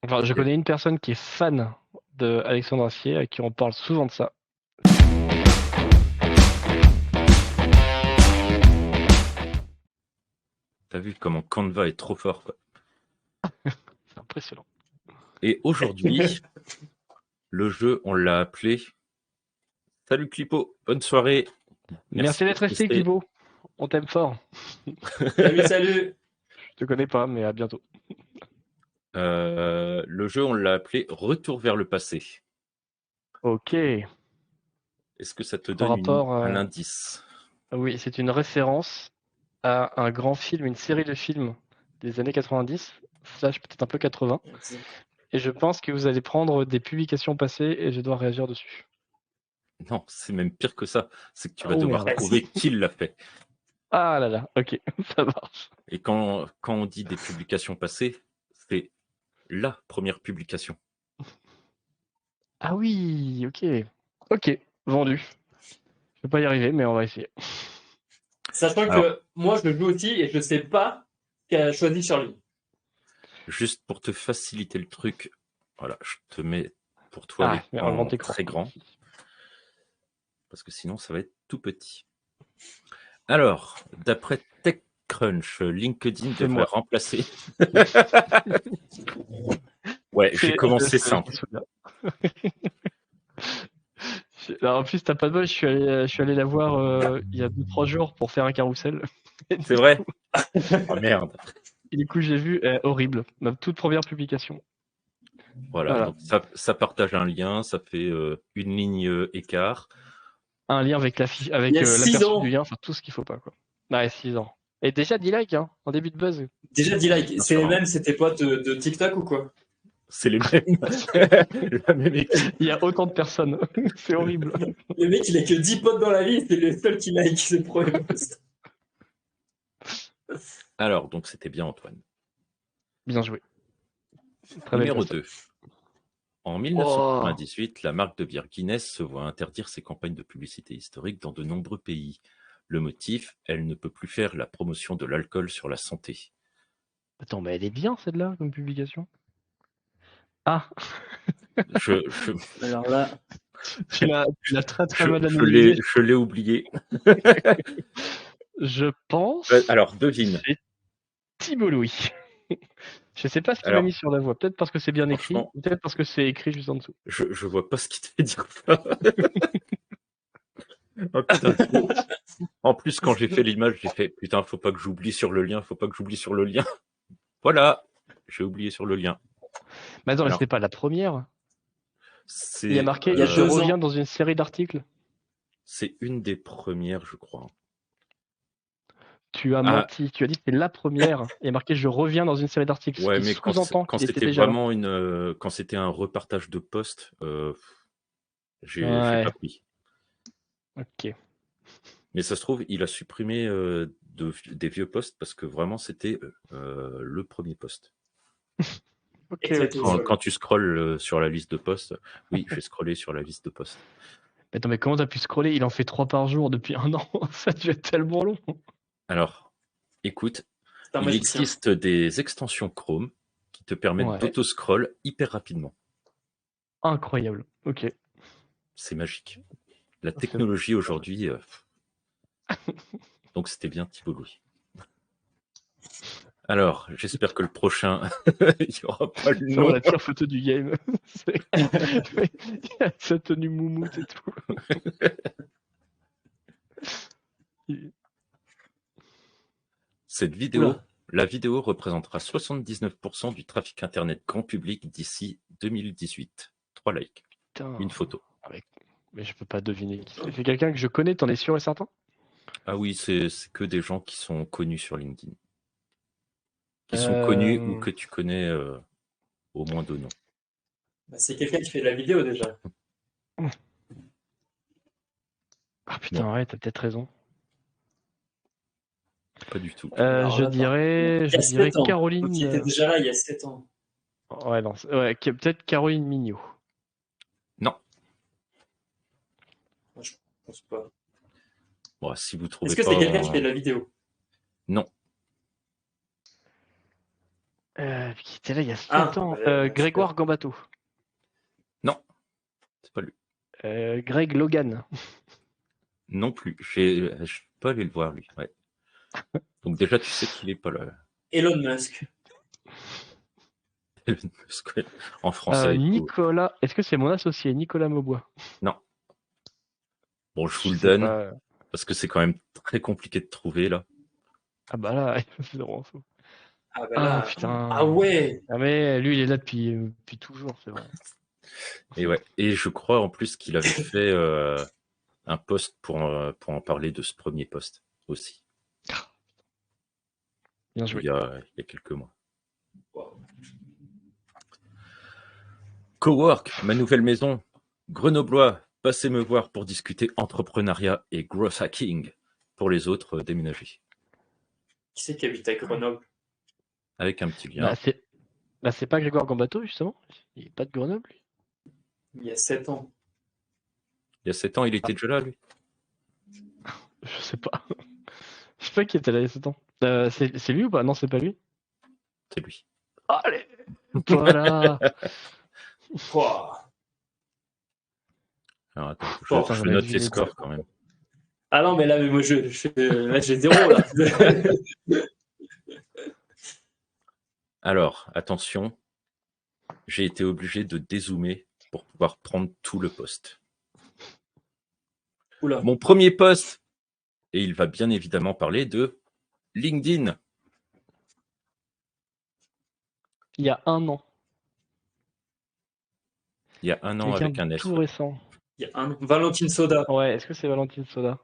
Enfin, je Et connais une personne qui est fan de Alexandre Astier, à qui on parle souvent de ça. t'as vu comment Canva est trop fort, quoi. C'est impressionnant. Et aujourd'hui, le jeu, on l'a appelé Salut Clipo, bonne soirée. Merci Merci d'être d'être resté, resté. Clibo. On t'aime fort. Salut, salut. Je te connais pas, mais à bientôt. Le jeu, on l'a appelé Retour vers le passé. Ok. Est-ce que ça te En donne rapport, un indice? oui, c'est une référence à un grand film, une série de films des années 90, slash peut-être un peu 80. Et je pense que vous allez prendre des publications passées et je dois réagir dessus. Non, c'est même pire que ça. C'est que tu vas Oh devoir merde. trouver qui l'a fait. Ah là là, ok, ça marche. Et quand on dit des publications passées, c'est la première publication. Ah oui, ok. Ok, vendu. Je vais pas y arriver, mais on va essayer. Sachant Alors, que moi, je le joue aussi et je sais pas ce qu'elle a choisi sur lui. juste pour te faciliter le truc, voilà, je te mets pour toi Ah, mais un l'écran grand écran. très grand, parce que sinon ça va être tout petit. Alors, d'après TechCrunch, LinkedIn C'est devrait moi. remplacer. Ouais, j'ai C'est commencé je me simple. souviens. Alors, en plus, t'as pas de bol, je suis allé la voir il y a 2-3 jours pour faire un carrousel. Et C'est du vrai? coup, Oh merde. j'ai vu horrible, ma toute première publication. Voilà, Voilà. donc ça partage un lien, ça fait une ligne écart. Un lien avec Il y a 6 l'aperçu du ans. lien, enfin tout ce qu'il faut pas, quoi. Ouais, 6 ans. Et déjà 10 likes, hein, en début de buzz. Déjà 10 likes. Bien C'est sûr, les hein. mêmes, c'était potes de TikTok ou quoi? C'est les mêmes, la même équipe. Il y a autant de personnes. C'est horrible. Le mec, il a que 10 potes dans la vie, c'est le seul qui like ses premiers posts. Alors, donc c'était bien Antoine. Bien joué. Très belle Numéro personne. 2. En Oh, 1998, la marque de bière Guinness se voit interdire ses campagnes de publicité historique dans de nombreux pays. Le motif, elle ne peut plus faire la promotion de l'alcool sur la santé. attends, mais elle est bien celle-là comme publication. Ah, Je, je, Alors là, tu l'as très très mal je analysé. l'ai oublié. Je pense Alors, devine. c'est Thibault Louis. Je sais pas ce qu'il m'a mis Alors, sur la voix. Peut-être parce que c'est bien écrit, franchement, ou peut-être parce que c'est écrit juste en dessous. je vois pas ce qui te fait dire ça. Oh, putain, du coup, en plus, quand j'ai fait l'image, j'ai fait putain, faut pas que j'oublie sur le lien, faut pas que j'oublie sur le lien. Voilà, j'ai oublié sur le lien. Mais attends, mais Alors, c'était pas la première. Il y a c'est marqué il y a Je 2 reviens ans. dans une série d'articles. c'est une des premières, je crois. Tu as Ah, menti. Tu as dit que c'était la première. Il y a marqué Je reviens dans une série d'articles, ce ouais, qui mais sous-entend quand qu'il était c'était déjà là. vraiment quand c'était un repartage de poste, j'ai pas Ouais, pris. ok. Mais ça se trouve, il a supprimé des vieux postes parce que vraiment c'était le premier poste. Ok, Éclaté au ok. sol. Quand tu scrolles sur la liste de postes, oui, j'ai scrollé sur la liste de postes. Mais attends, mais comment t'as pu scroller? Il en fait 3 par jour depuis un an. Ça a dû être tellement long. Alors, écoute, C'est un il magicien. existe des extensions Chrome qui te permettent Ouais, d'auto-scroll hyper rapidement. incroyable. Ok, C'est magique. La c'est vrai. technologie aujourd'hui, donc c'était bien Thibault Louis. Alors, j'espère que le prochain, il n'y aura pas le C'est vraiment nom. la pire photo du game. Il y a sa tenue moumoute et tout. Cette vidéo, Oula. la vidéo représentera 79% du trafic Internet grand public d'ici 2018. 3 likes, Putain. une photo. Avec- Mais je peux pas deviner qui c'est. C'est quelqu'un que je connais, t'en es sûr et certain? Ah oui, c'est que des gens qui sont connus sur LinkedIn. Qui sont connus ou Euh... que tu connais au moins de nom. Bah, c'est quelqu'un qui fait de la vidéo déjà. Ah Non, putain, ouais, t'as peut-être raison. pas du tout. Alors Je là, par contre, dirais, il y je a dirais 7 ans. Donc il était Caroline. déjà là il y a 7 ans. Ouais, non, ouais, peut-être Caroline Mignot. Non. Moi, je pense pas. Bon, si vous Est-ce trouvez que c'est pas quelqu'un qui fait de en... la vidéo? Non, Qui était là il y a 7 Ah, ans. ouais, Grégoire Gambato. Non, c'est pas lui. Greg Logan. Non plus. Je suis pas allé le voir, lui. Ouais. Donc déjà, tu sais qu'il est pas là. Elon Musk. Elon Musk, ouais. En français et tout. Nicolas. Est-ce que c'est mon associé, Nicolas Maubois? Non. Bon, je vous Je le sais donne, pas. parce que c'est quand même très compliqué de trouver, là. Ah bah là, c'est vraiment fou. Ah bah Ah là. putain. Ah ouais. Ah mais lui, il est là depuis toujours, c'est vrai. Et ouais. Et je crois en plus qu'il avait fait un post pour en parler de ce premier post aussi, Bien il joué. y a quelques mois. Wow. Cowork, ma nouvelle maison. Grenoblois, passez me voir pour discuter entrepreneuriat et growth hacking. Pour les autres, déménager. Qui c'est qui habite à Grenoble? Avec un petit lien. C'est pas Grégoire Gambato, justement? Il est pas de Grenoble, lui? Il y a 7 ans. Il y a 7 ans, il était déjà là, lui. Je sais pas. Je sais pas qui était là il y a 7 ans. C'est lui ou pas? Non, c'est pas lui. C'est lui. Allez! Voilà! Pouah. Alors attends, Bon. je note les scores quand même. Ah non, mais là, moi, là, j'ai 0 là. Alors, attention, j'ai été obligé de dézoomer pour pouvoir prendre tout le poste. Oula. Mon premier poste, et il va bien évidemment parler de LinkedIn. Il y a un an. Il y a un an Quelqu'un avec un de S. tout Ouais. récent. Il y a un Valentine Soda. Ouais, est-ce que c'est Valentine Soda?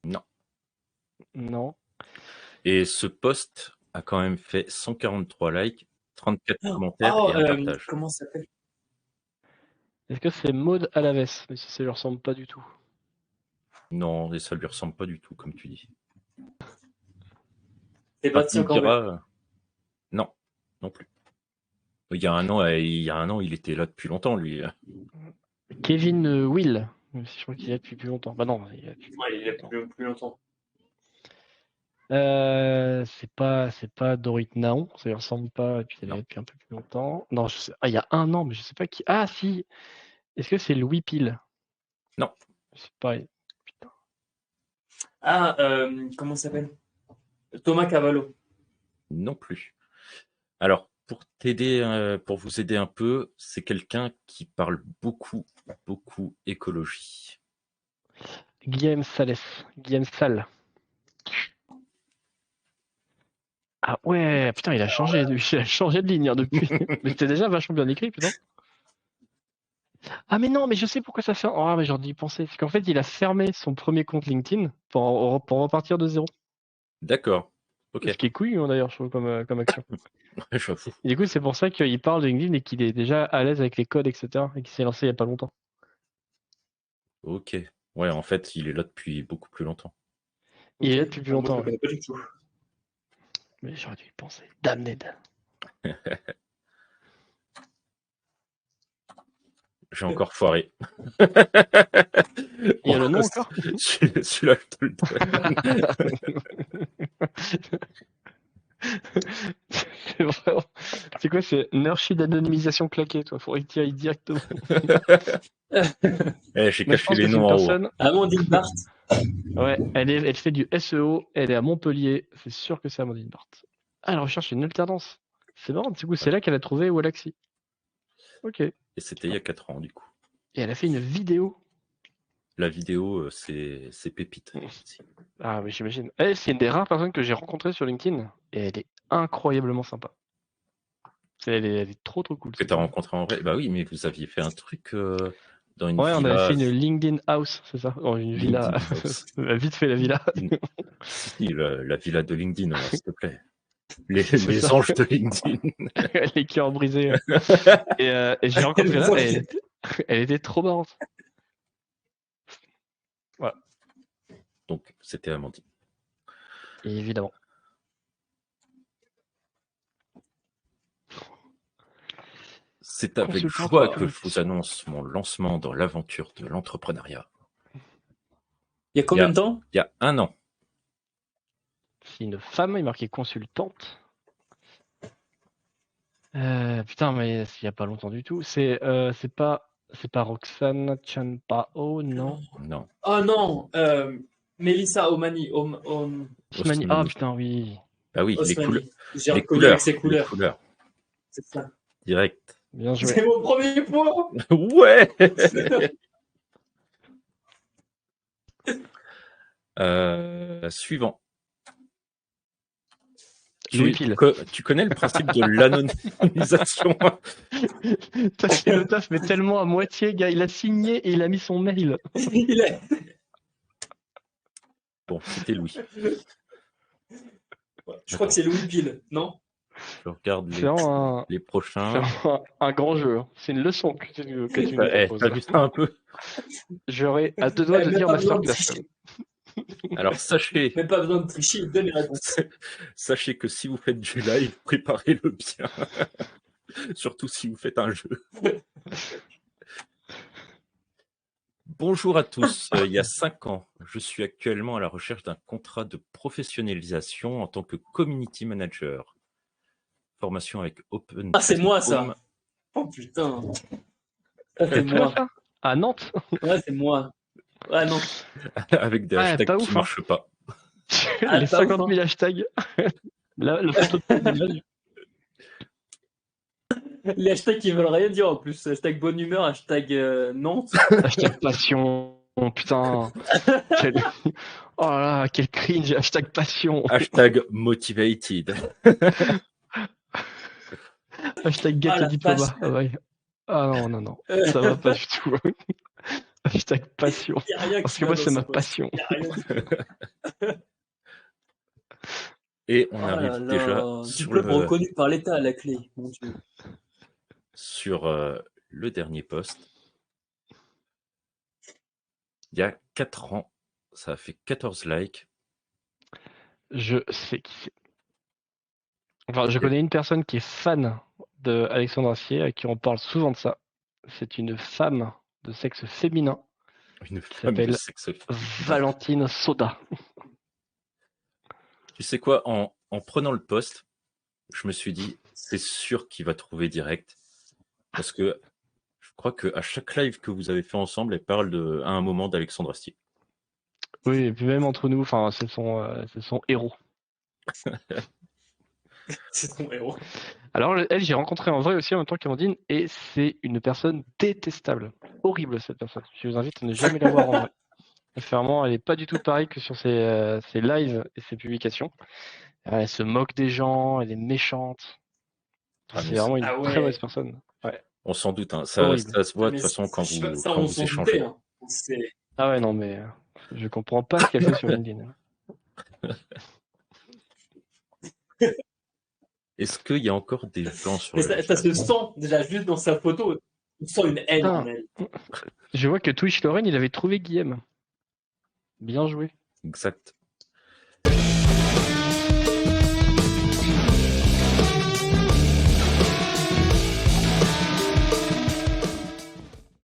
Non. Non. Et ce post a quand même fait 143 likes, 34 commentaires Oh, et un partage. comment ça s'appelle? Est-ce que c'est Maud Alaves? Mais ça lui ressemble pas du tout. Non, et ça lui ressemble pas du tout, comme tu dis. C'est Enfin, tu Bastien me Cambet. diras, non, non plus. Il y a un an, il était là depuis longtemps, lui. Kevin Will. Même si je crois qu'il est là depuis plus longtemps. Bah non, il est là depuis Ouais, il est là longtemps. plus longtemps. C'est pas Dorit Naon, ça lui ressemble pas, et puis elle est là Non. depuis un peu plus longtemps. Non, je sais. Ah, il y a un an, mais je sais pas qui. Ah si! Est-ce que c'est Louis Pile? Non. C'est pareil. Putain. Ah, comment ça s'appelle? Thomas Cavallo. Non plus. Alors, pour t'aider, pour vous aider un peu, c'est quelqu'un qui parle beaucoup, beaucoup écologie. Guillaume Salès. Guillaume Sall. Ah ouais, putain, il a changé, il a changé de ligne hein, depuis. Mais c'était déjà vachement bien écrit, putain. Ah mais non, mais je sais pourquoi ça fait. Ah mais j'ai dû y penser. C'est qu'en fait, il a fermé son premier compte LinkedIn pour repartir de zéro. D'accord. Ok. Ce qui est couillu hein, d'ailleurs, je trouve, comme action. J'avoue. Et du coup, c'est pour ça qu'il parle de LinkedIn et qu'il est déjà à l'aise avec les codes, etc. Et qu'il s'est lancé il y a pas longtemps. Ok. Ouais, en fait, il est là depuis beaucoup plus longtemps. Il est là Ok. depuis plus Ah, moi, je longtemps. le Ouais. connais pas du tout. Mais j'aurais dû y penser. Damned. J'ai encore foiré. Il y a le nom encore? Celui-là, je te le donne. C'est vraiment. C'est quoi? C'est Nurshi d'anonymisation claquée, toi. Faudrait que tu y ailles directement. J'ai Mais je caché pense les que c'est noms une en haut. personne. Amandine Barthes. Ouais, elle fait du SEO, elle est à Montpellier. C'est sûr que c'est Amandine Barthes. Ah, elle recherche une alternance. C'est marrant, du coup, c'est là qu'elle a trouvé Walaxy. Ok. Et Et c'était il y a 4 ans, du coup. elle a fait une vidéo. La vidéo, c'est pépite. Ah, mais j'imagine. Elle, c'est une des rares personnes que j'ai rencontrées sur LinkedIn. Et elle est incroyablement sympa. Elle est trop trop cool. Que tu as rencontré en vrai. Bah oui, mais vous aviez fait un truc dans une Ouais, on avait villa. fait une LinkedIn house, c'est ça? Oh, une villa. LinkedIn House. Vite fait la villa. Si, la villa de LinkedIn, alors, s'il te plaît. C'est Les ça. anges de LinkedIn. Les cœurs brisés. Et j'ai rencontré là, et elle était trop marrante. Voilà. Donc, c'était Amandine. Et évidemment. C'est avec Consultante joie en que je vous communication. annonce mon lancement dans l'aventure de l'entrepreneuriat. Il y a combien de temps? Il y a un an. C'est une femme, il est marqué consultante. Putain, mais il n'y a pas longtemps du tout. C'est pas Roxane Chanpao, non? Non. Oh non, Melissa Omani. Osmani. Ah Osmani. putain, oui. Ah oui, les Osmani. J'ai les reconnu avec ses les couleurs. couleurs. C'est ça. Direct. Bien joué. C'est mon premier point. Ouais. Suivant. Louis Pile. Tu connais le principe de l'anonymisation? T'as fait le taf, mais tellement à moitié, gars. Il a signé et il a mis son mail. Il est- Bon, c'était Louis. Je crois que c'est Louis Pile, non? Je regarde C'est vraiment les prochains. un grand jeu. C'est une leçon que tu nous proposes. T'as vu ça un peu? J'aurais à deux doigts de Même dire pas besoin de masterclass. tricher. Alors sachez Même pas besoin de tricher, il donne les réponses. Sachez que si vous faites du live, préparez-le bien. Surtout si vous faites un jeu. Bonjour à tous. Il y a 5 ans, je suis actuellement à la recherche d'un contrat de professionnalisation en tant que community manager. Formation avec Open. Ah, c'est moi, ça. Home. Oh putain. Ça, c'est moi. Ça à Nantes. Ouais, c'est moi. Ah non. Avec des hashtags pas qui ouf, ne marchent pas. Ah, Les pas 50 ouf, 000 hashtags. La photo de ton image. Les hashtags qui veulent rien dire en plus. Hashtag bonne humeur, hashtag Nantes. Hashtag passion. Putain. Oh là là, quel cringe. Hashtag passion. Hashtag motivated. Hashtag get Ah, la diploma. passion. Ah, ouais. Ah non. Ça va pas du tout. Hashtag passion. Il y a rien Parce qui que va moi, dans c'est ce ma post. passion. Il y a rien du tout. Et on Oh arrive là déjà là. sur Diplôme reconnu par l'État à la clé. Mon Dieu. sur le dernier post. Il y a 4 ans, ça a fait 14 likes. Je sais qui c'est. Enfin, je connais une personne qui est fan de Alexandre Astier, à qui on parle souvent de ça. C'est une femme de sexe féminin Une qui femme de s'appelle sexe. Valentine Soda. Tu sais quoi, en prenant le post, je me suis dit, c'est sûr qu'il va trouver direct. Parce que je crois qu'à chaque live que vous avez fait ensemble, elle parle à un moment d'Alexandre Astier. Oui, et puis même entre nous, enfin, c'est son héros. C'est ton héros. Alors, elle, j'ai rencontré en vrai aussi en même temps qu'Amandine, et c'est une personne détestable. Horrible, cette personne. Je vous invite à ne jamais la voir en vrai. Vraiment, elle n'est pas du tout pareille que sur ses lives et ses publications. Elle se moque des gens, elle est méchante. C'est vraiment une très mauvaise personne. Ouais. On s'en doute, hein. Ça se voit de toute façon quand vous échangez. Hein. Ah ouais, non, mais je comprends pas ce qu'elle fait sur LinkedIn. Est-ce qu'il y a encore des gens sur le ça se sent déjà juste dans sa photo. On sent une haine en elle. Je vois que Twitch Lorraine, il avait trouvé Guillaume. Bien joué. Exact.